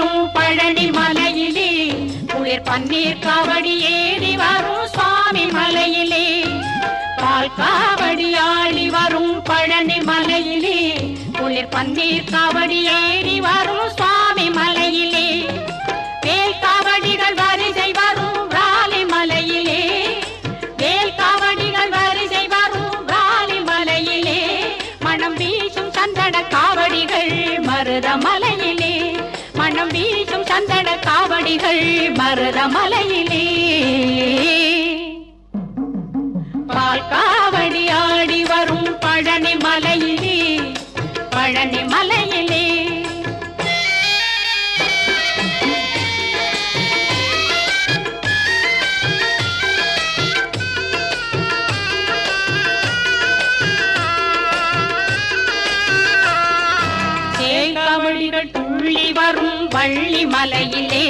வரும் பழனி மலையிலே குளிர் பன்னீர் காவடி ஏறி வரும் சுவாமி மலையிலே பால் காவடி ஆடி வரும் பழனி மலையிலே குளிர் பன்னீர் காவடி ஏறி வரும் சுவாமி மலையிலே வேல் காவடிகள் வரிசை வரும் ராலி மலையிலே வேல் காவடிகள் வரிசை வரும் ராலி மலையிலே மனம் வீசும் சந்தன காவடிகள் மருத மலையிலே மனம் வீசும் சந்தன காவடிகள் மருத மலையிலே பால் காவடி ஆடி வரும் பழனி மலையிலே பழனி மலையிலே சேகாவடிகள் துள்ளி வரும் வள்ளி மலையிலே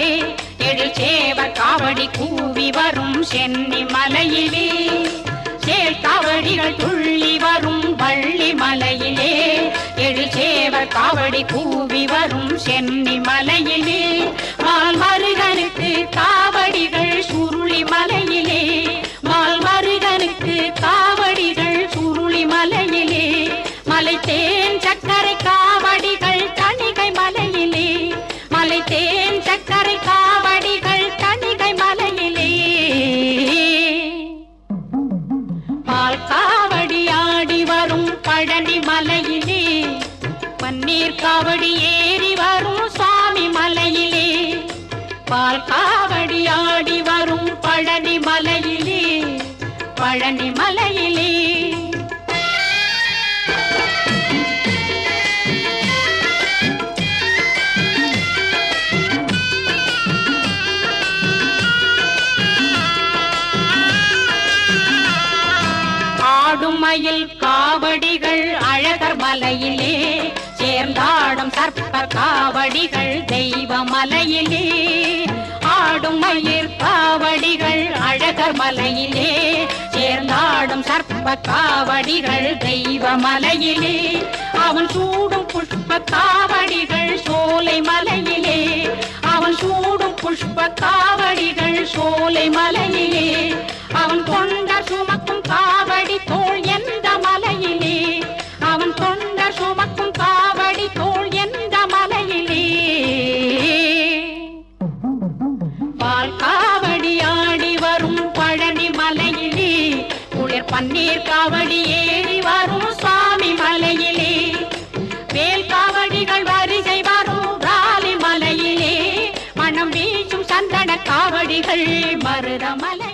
எழுச்சேவ காவடி கூவி வரும் சென்னி மலையிலே சேகாவடிகள் துள்ளி வரும் வள்ளி மலையிலே எழுச்சேவ காவடி கூவி வரும் சென்னி மலையிலே மால் மருகனுக்கு காவடிகள் சுருளி மலையிலே மால் மருகனுக்கு காவடிகள் சுருளி மலையிலே மலை தேன் சக்கரை காவடிகள் தணிகை மலையிலே மலை தேன் சக்கரை காவடிகள் தணிகை மலையிலே பால் காவடி ஆடி வரும் பழனி மலையிலே பன்னீர் காவடி ஏறி வரும் சுவாமி மலையிலே பால் காவடி ஆடி வரும் பழனி மலையிலே பழனி மலையிலே மயில் காவடிகள் அழகர் மலையிலே சேர்ந்தாடும் சர்ப்ப காவடிகள் தெய்வ மலையிலே ஆடும் மயில் காவடிகள் அழகர் மலையிலே சேர்ந்தாடும் சர்ப்ப காவடிகள் தெய்வ மலையிலே அவன் சூடும் புஷ்ப காவடிகள் சோலை மலையிலே அவன் சூடும் புஷ்ப காவடிகள் சோலை மலையிலே அவன் கொண்ட சுமக்கும் காவடி தோள் எந்த மலையிலே அவன் கொண்ட சுமக்கும் காவடி தோள் எந்த மலையிலே பால் காவடி ஆடி வரும் பழனி மலையிலே குளிர் பன்னீர் காவடி ஏறி வரும் சுவாமி மலையிலே வேல் காவடிகள் வரிசை வரும் ராலி மலையிலே மனம் வீசும் சந்தன காவடிகள் மருத மலை